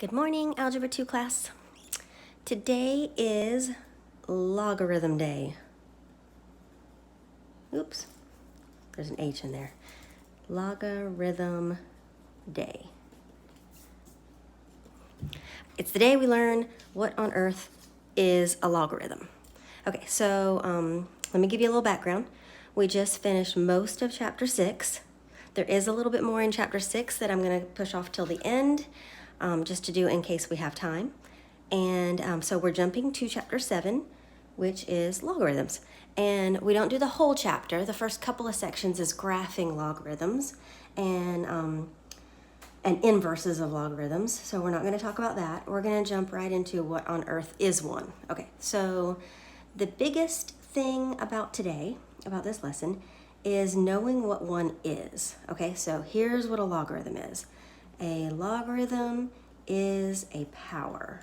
Good morning, Algebra 2 class. Today is Logarithm Day. Oops, there's an H in there. Logarithm Day. It's the day we learn what on earth is a logarithm. Okay, so let me give you a little background. We just finished most of chapter 6. There is a little bit more in chapter 6 that I'm going to push off till the end, just to do in case we have time. And so we're jumping to chapter 7, which is logarithms. And we don't do the whole chapter. The first couple of sections is graphing logarithms and inverses of logarithms. So we're not going to talk about that. We're going to jump right into what on earth is one. Okay, so the biggest thing about today, about this lesson, is knowing what one is. Okay, so here's what a logarithm is. A logarithm is a power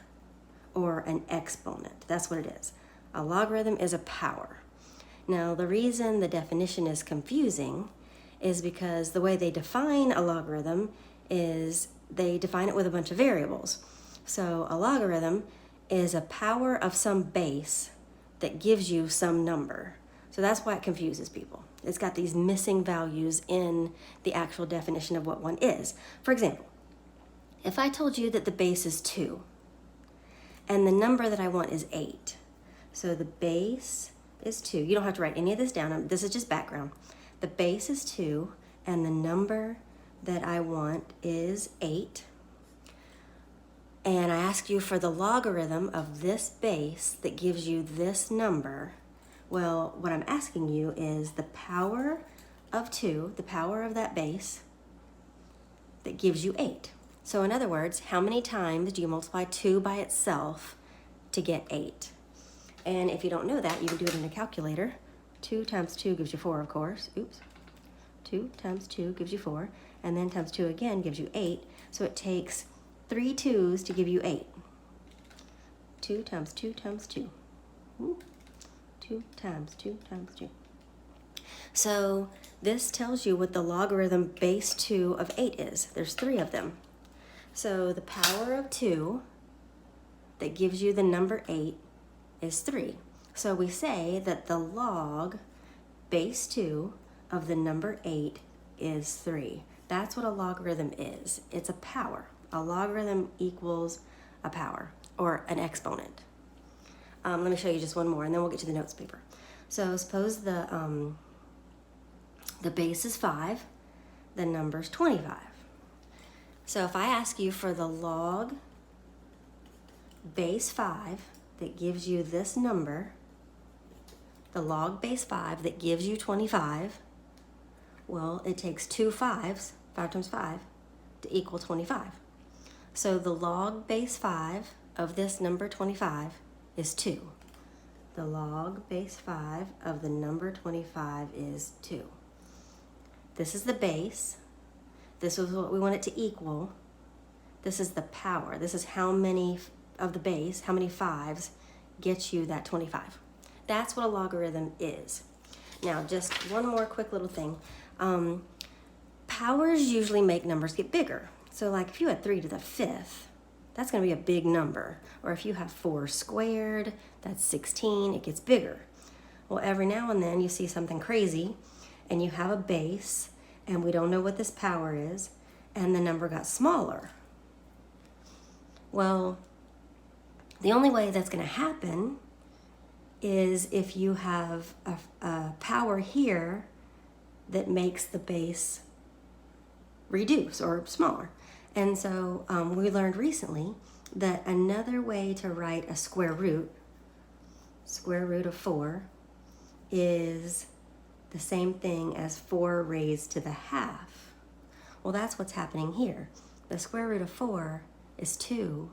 or an exponent. That's what it is. A logarithm is a power. Now, the reason the definition is confusing is because the way they define a logarithm is they define it with a bunch of variables. So a logarithm is a power of some base that gives you some number. So that's why it confuses people. It's got these missing values in the actual definition of what one is. For example, if I told you that the base is 2 and the number that I want is 8, so the base is 2. You don't have to write any of this down. This is just background. The base is 2 and the number that I want is 8. And I ask you for the logarithm of this base that gives you this number. Well, what I'm asking you is the power of 2, the power of that base that gives you 8. So in other words, how many times do you multiply 2 by itself to get 8? And if you don't know that, you can do it in a calculator. 2 times 2 gives you 4, of course. Oops. 2 times 2 gives you 4, and then times 2 again gives you 8. So it takes 3 2's to give you 8. 2 times 2 times 2. Ooh. 2 times 2 times 2. So this tells you what the logarithm base 2 of 8 is. There's 3 of them. So the power of 2 that gives you the number 8 is 3. So we say that the log base 2 of the number 8 is 3. That's what a logarithm is. It's a power. A logarithm equals a power or an exponent. Let me show you just one more and then we'll get to the notes paper. So suppose the base is 5, the number's 25. So if I ask you for the log base 5 that gives you this number, the log base 5 that gives you 25, well, it takes 2 5's, 5 times 5, to equal 25. So the log base 5 of this number 25 is 2. The log base 5 of the number 25 is 2. This is the base. This is what we want it to equal. This is the power. This is how many of the base, how many 5's gets you that 25. That's what a logarithm is. Now, just one more quick little thing. Powers usually make numbers get bigger. So like if you had 3 to the 5th, that's going to be a big number. Or if you have 4 squared, that's 16, it gets bigger. Well, every now and then you see something crazy and you have a base and we don't know what this power is and the number got smaller. Well, the only way that's going to happen is if you have a power here that makes the base reduce or smaller. And so we learned recently that another way to write a square root of 4, is the same thing as 4 raised to the half. Well, that's what's happening here. The square root of 4 is 2.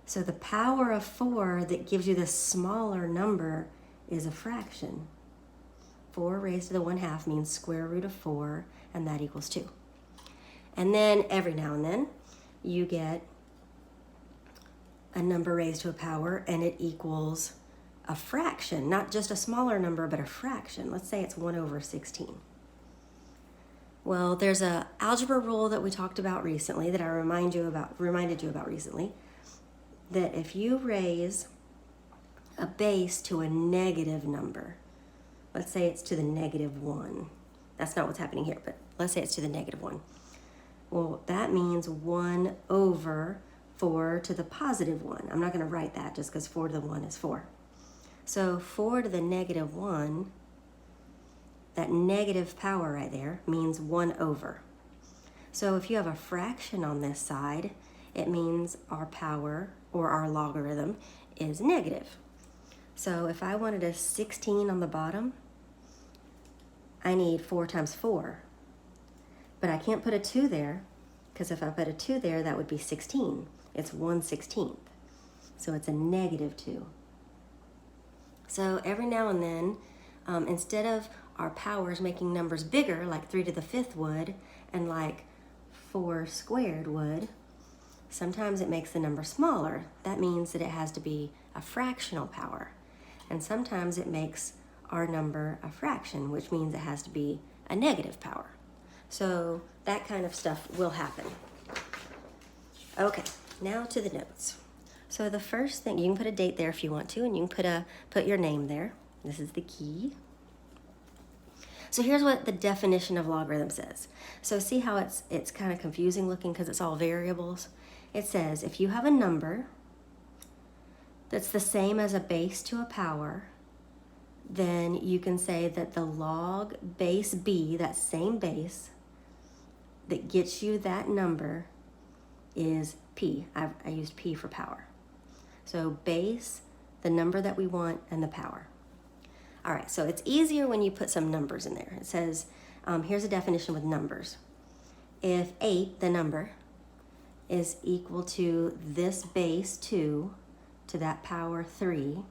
So the power of 4 that gives you this smaller number is a fraction. 4 raised to the 1/2 means square root of 4, and that equals 2. And then every now and then you get a number raised to a power and it equals a fraction, not just a smaller number, but a fraction. Let's say it's 1/16. Well, there's a algebra rule that we talked about recently that I reminded you about recently, that if you raise a base to a negative number, let's say it's to the -1. That's not what's happening here, but let's say it's to the -1. Well, that means 1 over 4 to the +1. I'm not going to write that just because 4 to the 1 is 4. So 4 to the -1, that negative power right there means 1 over. So if you have a fraction on this side, it means our power or our logarithm is negative. So if I wanted a 16 on the bottom, I need 4 times 4. But I can't put a 2 there, because if I put a 2 there, that would be 16. It's 1/16. So it's a -2. So every now and then, instead of our powers making numbers bigger, like 3 to the 5th would, and like 4 squared would, sometimes it makes the number smaller. That means that it has to be a fractional power. And sometimes it makes our number a fraction, which means it has to be a negative power. So that kind of stuff will happen. Okay, now to the notes. So the first thing, you can put a date there if you want to, and you can put your name there. This is the key. So here's what the definition of logarithm says. So see how it's kind of confusing looking because it's all variables? It says if you have a number that's the same as a base to a power, then you can say that the log base b, that same base that gets you that number, is p. I used p for power. So base, the number that we want, and the power. All right, so it's easier when you put some numbers in there. It says, here's a definition with numbers. If 8, the number, is equal to this base 2 to that power 3,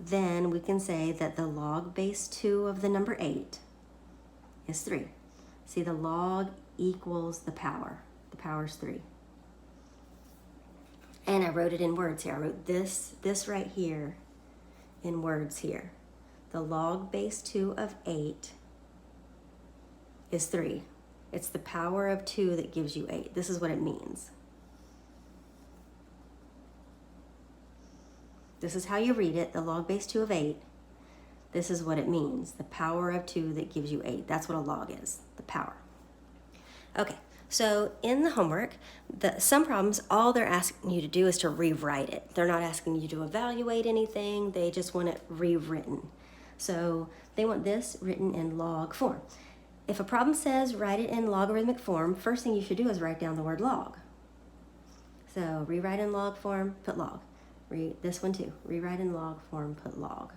then we can say that the log base 2 of the number 8 is 3. See, the log equals the power. The power is 3. And I wrote it in words here. I wrote this right here in words here. The log base 2 of 8 is 3. It's the power of 2 that gives you 8. This is what it means. This is how you read it, the log base 2 of 8. This is what it means, the power of 2 that gives you 8. That's what a log is, the power. Okay, so in the homework, some problems, all they're asking you to do is to rewrite it. They're not asking you to evaluate anything, they just want it rewritten. So they want this written in log form. If a problem says write it in logarithmic form, first thing you should do is write down the word log. So rewrite in log form, put log. This one too, rewrite in log form, put log.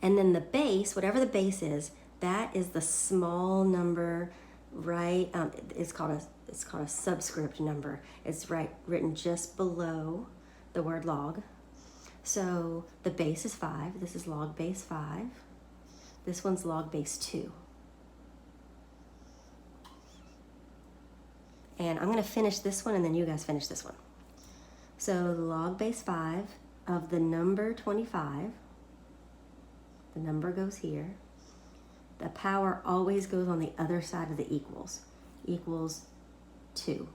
And then the base, whatever the base is, that is the small number, right? It's called a subscript number. It's written just below the word log. So the base is 5. This is log base 5. This one's log base 2. And I'm going to finish this one, and then you guys finish this one. So the log base 5 of the number 25, the number goes here. The power always goes on the other side of the equals. Equals 2.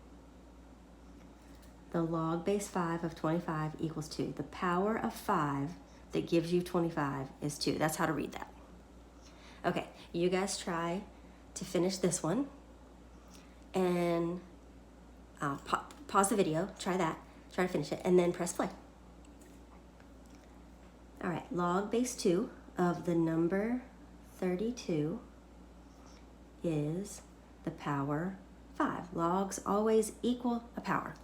The log base 5 of 25 equals 2. The power of 5 that gives you 25 is 2. That's how to read that. Okay, you guys try to finish this one. And pause the video, try that. Try to finish it, and then press play. All right, log base 2 of the number 32 is the power 5. Logs always equal a power.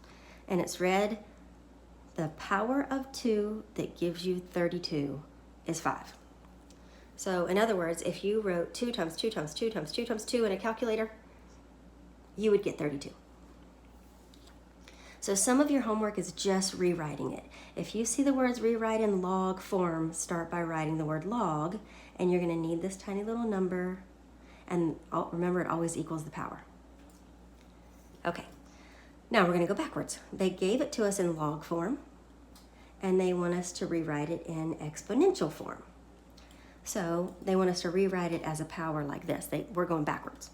And it's read, the power of 2 that gives you 32 is 5. So in other words, if you wrote 2 times 2 times 2 times 2 times 2 in a calculator, you would get 32. So some of your homework is just rewriting it. If you see the words rewrite in log form, start by writing the word log, and you're going to need this tiny little number, and remember it always equals the power. Okay, now we're going to go backwards. They gave it to us in log form, and they want us to rewrite it in exponential form. So they want us to rewrite it as a power like this. We're going backwards.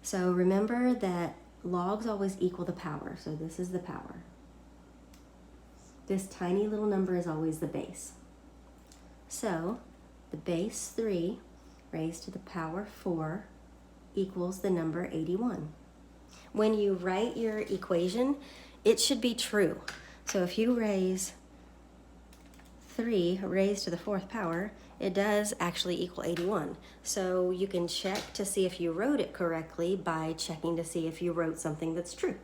So remember that logs always equal the power. So this is the power. This tiny little number is always the base. So the base 3 raised to the power 4 equals the number 81. When you write your equation, it should be true. So if you raise 3 raised to the 4th power, it does actually equal 81. So you can check to see if you wrote it correctly by checking to see if you wrote something that's true.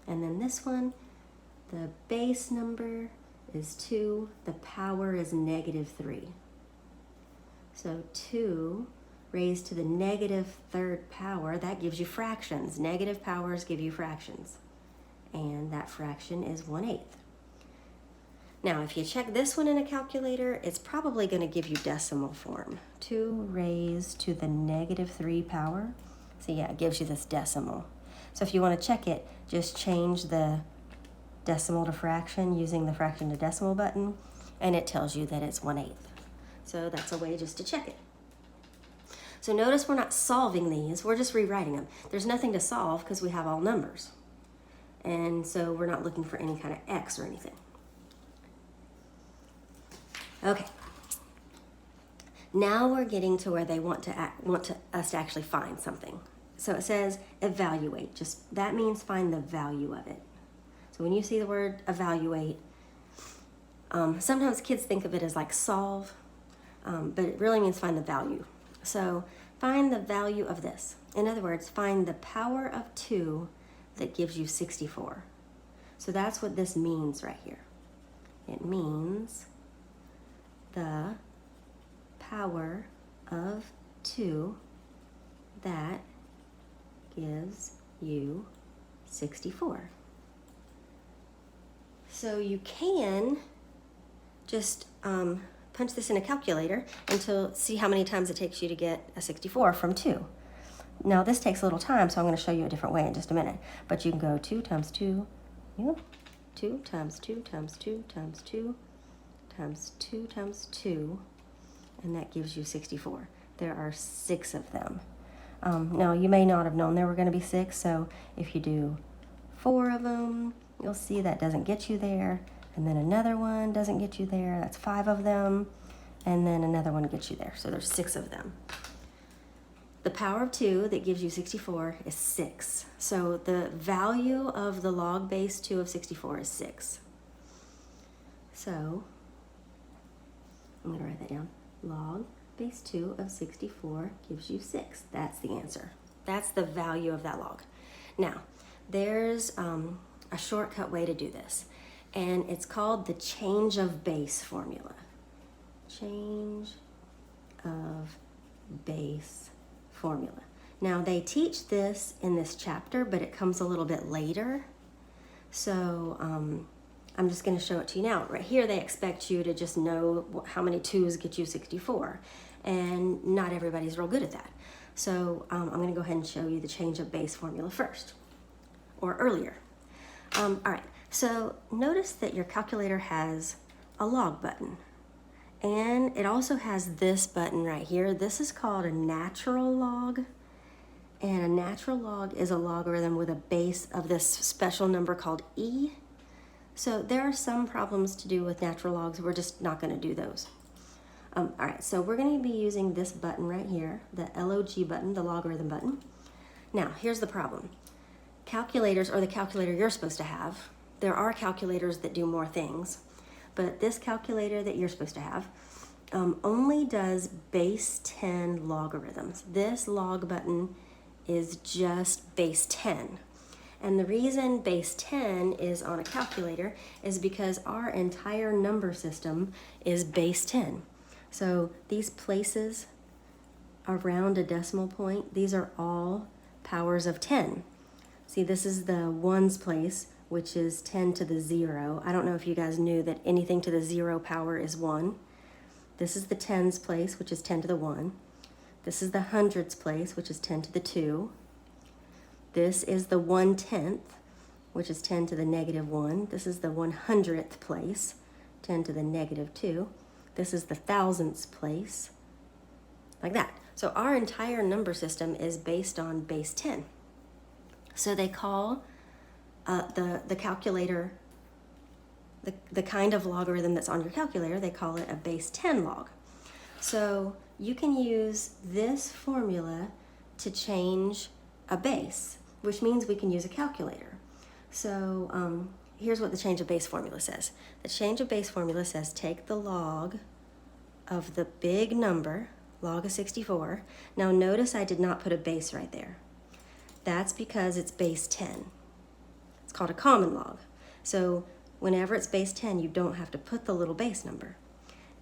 And then this one, the base number is 2, the power is -3. So 2 raised to the -3rd power, that gives you fractions. Negative powers give you fractions. And that fraction is 1/8. Now, if you check this one in a calculator, it's probably going to give you decimal form. 2 raised to the -3 power. So yeah, it gives you this decimal. So if you want to check it, just change the decimal to fraction using the fraction to decimal button, and it tells you that it's 1/8. So that's a way just to check it. So notice we're not solving these, we're just rewriting them. There's nothing to solve because we have all numbers. And so we're not looking for any kind of X or anything. Okay. Now we're getting to where they want us to actually find something. So it says evaluate. Just that means find the value of it. So when you see the word evaluate, sometimes kids think of it as like solve, but it really means find the value. So find the value of this. In other words, find the power of 2 that gives you 64. So that's what this means right here. It means the power of 2 that gives you 64. So you can just punch this in a calculator and see how many times it takes you to get a 64 from 2. Now this takes a little time, so I'm going to show you a different way in just a minute. But you can go 2 times 2, 2 times 2 times 2 times 2 times 2 times 2, and that gives you 64. There are 6 of them. Now you may not have known there were going to be 6, so if you do 4 of them, you'll see that doesn't get you there, and then another one doesn't get you there, that's 5 of them, and then another one gets you there, so there's 6 of them. The power of 2 that gives you 64 is 6. So the value of the log base 2 of 64 is 6. So I'm going to write that down. Log base 2 of 64 gives you 6. That's the answer. That's the value of that log. Now, there's a shortcut way to do this, and it's called the change of base formula. Change of base formula. Now they teach this in this chapter, but it comes a little bit later. So I'm just going to show it to you now. Right here they expect you to just know how many 2's get you 64, and not everybody's real good at that. So I'm going to go ahead and show you the change of base formula first, or earlier. All right, so notice that your calculator has a log button. And it also has this button right here. This is called a natural log. And a natural log is a logarithm with a base of this special number called e. So there are some problems to do with natural logs. We're just not going to do those. All right, so we're going to be using this button right here, the log button, the logarithm button. Now, here's the problem. Calculators, or the calculator you're supposed to have, there are calculators that do more things. But this calculator that you're supposed to have only does base 10 logarithms. This log button is just base 10. And the reason base 10 is on a calculator is because our entire number system is base 10. So these places around a decimal point, these are all powers of 10. See, this is the ones place, which is 10 to the 0. I don't know if you guys knew that anything to the 0 power is 1. This is the tens place, which is 10 to the 1. This is the hundreds place, which is 10 to the 2. This is the 1/10, which is 10 to the -1. This is the 100th place, 10 to the -2. This is the thousandths place, like that. So our entire number system is based on base 10. So they call the calculator, the kind of logarithm that's on your calculator, they call it a base 10 log. So you can use this formula to change a base, which means we can use a calculator. So here's what the change of base formula says. The change of base formula says take the log of the big number, log of 64. Now notice I did not put a base right there. That's because it's base 10. It's called a common log. So whenever it's base 10, you don't have to put the little base number.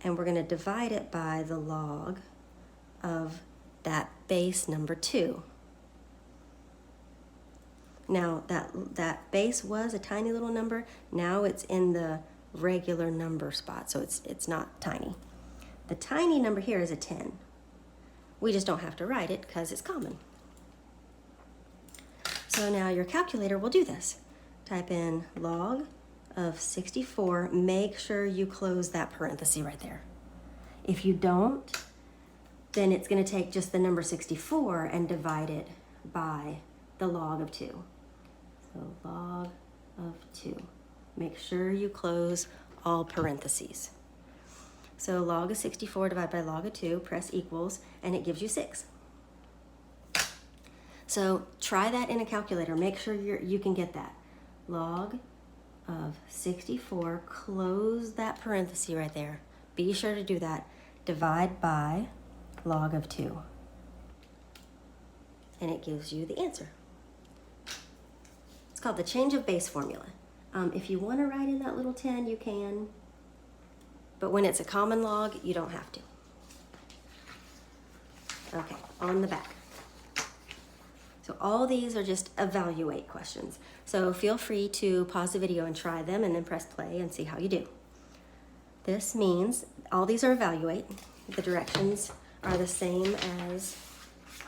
And we're going to divide it by the log of that base number 2. Now that base was a tiny little number. Now it's in the regular number spot, so it's not tiny. The tiny number here is a 10. We just don't have to write it because it's common. So now your calculator will do this. Type in log of 64. Make sure you close that parenthesis right there. If you don't, then it's going to take just the number 64 and divide it by the log of 2. So log of 2. Make sure you close all parentheses. So log of 64 divided by log of 2, press equals, and it gives you 6. So try that in a calculator. Make sure you can get that. Log of 64, close that parenthesis right there. Be sure to do that. Divide by log of 2. And it gives you the answer. It's called the change of base formula. If you want to write in that little 10, you can. But when it's a common log, you don't have to. Okay, on the back. So all these are just evaluate questions. So feel free to pause the video and try them and then press play and see how you do. This means all these are evaluate. The directions are the same as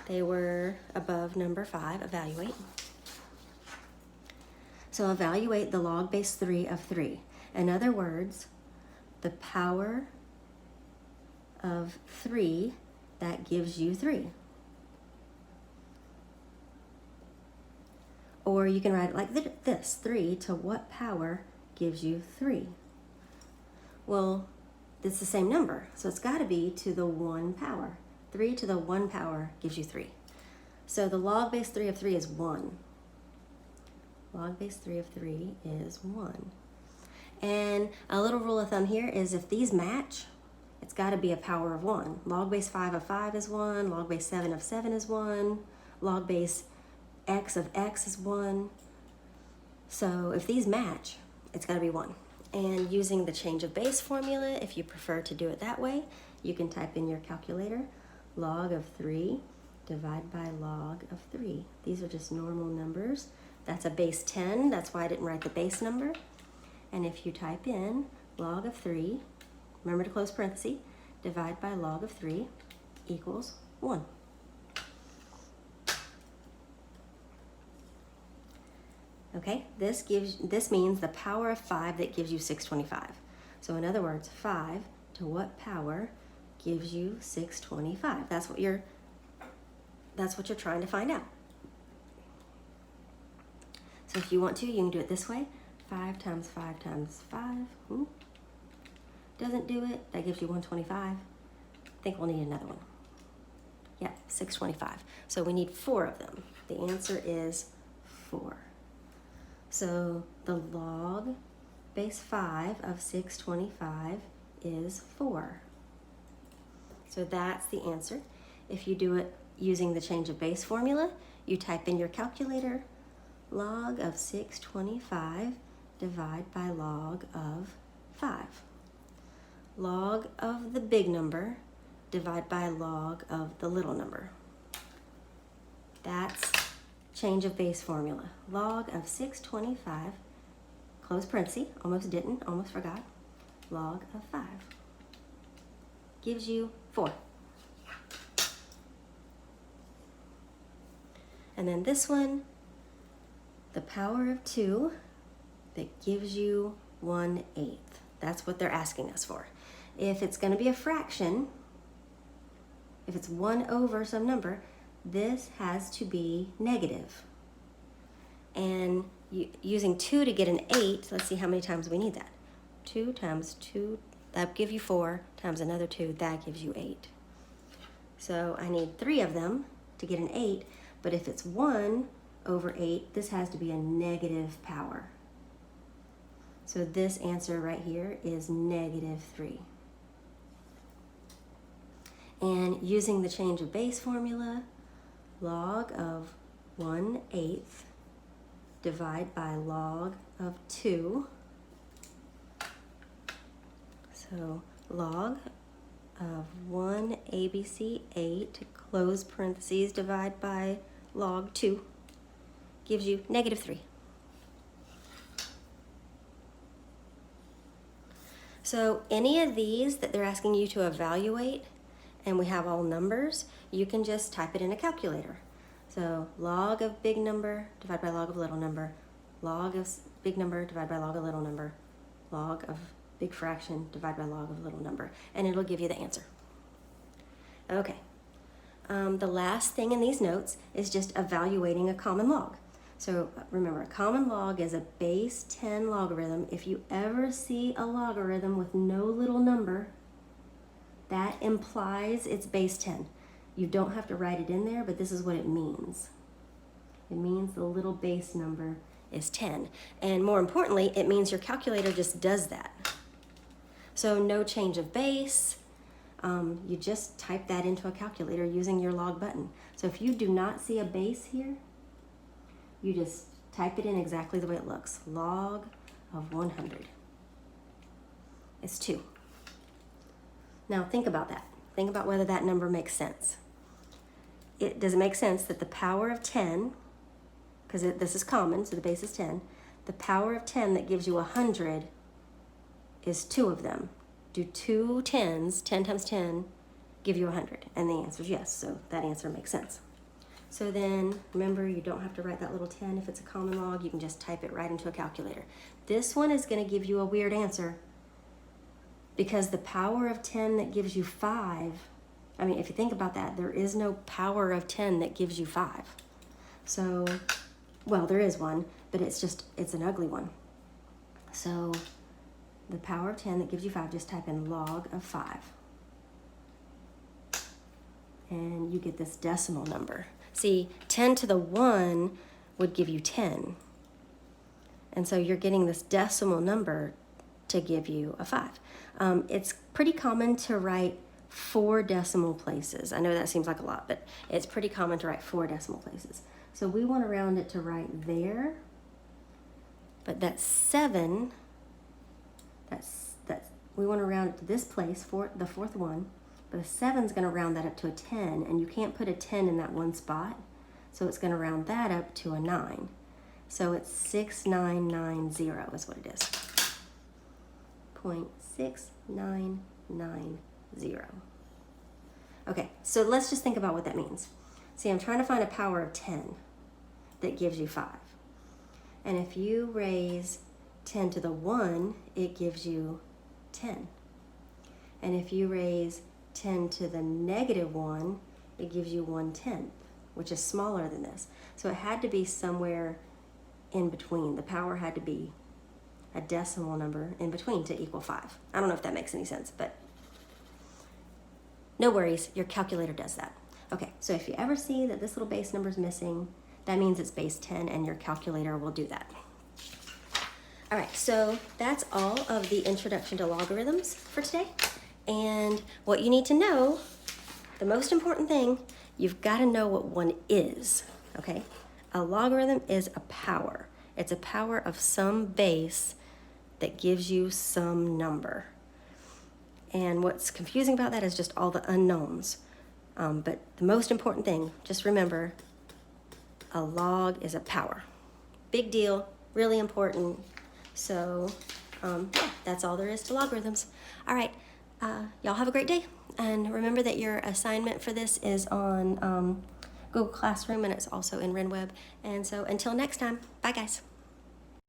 they were above number 5, evaluate. So evaluate the log base 3 of 3. In other words, the power of 3 that gives you 3. Or you can write it like this, 3 to what power gives you 3? Well, it's the same number, so it's got to be to the 1 power. 3 to the 1 power gives you 3. So the log base 3 of 3 is 1. Log base 3 of 3 is 1. And a little rule of thumb here is if these match, it's got to be a power of 1. Log base 5 of 5 is 1. Log base 7 of 7 is 1. Log base x of x is 1. So if these match, it's got to be 1. And using the change of base formula, if you prefer to do it that way, you can type in your calculator, log of 3 divide by log of 3. These are just normal numbers. That's a base 10. That's why I didn't write the base number. And if you type in log of 3, remember to close parenthesis, divide by log of 3 equals 1. Okay, this means the power of 5 that gives you 625. So in other words, 5 to what power gives you 625? That's what you're trying to find out. So if you want to, you can do it this way. 5 times 5 times 5. Doesn't do it. That gives you 125. I think we'll need another one. Yeah, 625. So we need 4 of them. The answer is 4. So the log base 5 of 625 is 4. So that's the answer. If you do it using the change of base formula, you type in your calculator, log of 625 divide by log of 5. Log of the big number divide by log of the little number. That's change of base formula. Log of 625, close parenthesis, almost didn't, almost forgot, log of 5 gives you 4. And then this one, the power of 2 that gives you 1/8. That's what they're asking us for. if it's going to be a fraction, if it's 1 over some number, this has to be negative. And using 2 to get an 8, let's see how many times we need that. 2 times 2, that gives you 4, times another 2, that gives you 8. So I need 3 of them to get an 8, but if it's 1 over 8, this has to be a negative power. So this answer right here is -3. And using the change of base formula, log of 1/8 divide by log of 2. So log of 1 ABC 8 close parentheses divide by log 2 gives you -3. So any of these that they're asking you to evaluate, and we have all numbers, you can just type it in a calculator. So log of big number divided by log of little number, log of big number divided by log of little number, log of big fraction divided by log of little number, and it'll give you the answer. Okay, the last thing in these notes is just evaluating a common log. So remember, a common log is a base 10 logarithm. If you ever see a logarithm with no little number, that implies it's base 10. You don't have to write it in there, but this is what it means. It means the little base number is 10. And more importantly, it means your calculator just does that. So no change of base. You just type that into a calculator using your log button. So if you do not see a base here, you just type it in exactly the way it looks. Log of 100 is 2. Now think about that. Think about whether that number makes sense. Does it make sense that the power of 10, because this is common, so the base is 10, the power of 10 that gives you 100 is 2 of them. Do 2 10s, 10 times 10, give you 100? And the answer is yes, so that answer makes sense. So then, remember, you don't have to write that little 10 if it's a common log. You can just type it right into a calculator. This one is going to give you a weird answer because the power of 10 that gives you 5, I mean, if you think about that, there is no power of 10 that gives you 5. So, well, there is one, but it's an ugly one. So the power of 10 that gives you 5, just type in log of 5. And you get this decimal number. See, 10 to the 1 would give you 10. And so you're getting this decimal number to give you a 5. It's pretty common to write 4 decimal places. I know that seems like a lot, but it's pretty common to write 4 decimal places. So we want to round it to right there. But that's 7. We want to round it to this place, the fourth one. But a 7 is going to round that up to a 10, and you can't put a 10 in that one spot, so it's going to round that up to a 9. So it's 6990 is what it is. 0.6990. Okay, so let's just think about what that means. See, I'm trying to find a power of 10 that gives you 5. And if you raise 10 to the 1, it gives you 10. And if you raise 10 to the -1, it gives you 1/10, which is smaller than this. So it had to be somewhere in between. The power had to be a decimal number in between to equal 5. I don't know if that makes any sense, but no worries, your calculator does that. Okay, so if you ever see that this little base number is missing, that means it's base 10 and your calculator will do that. All right, so that's all of the introduction to logarithms for today. And what you need to know, the most important thing, you've got to know what one is, okay? A logarithm is a power. It's a power of some base that gives you some number. And what's confusing about that is just all the unknowns. But the most important thing, just remember, a log is a power. Big deal, really important. So yeah, that's all there is to logarithms. All right. Y'all have a great day, and remember that your assignment for this is on Google Classroom, and it's also in RenWeb. And so until next time, bye guys.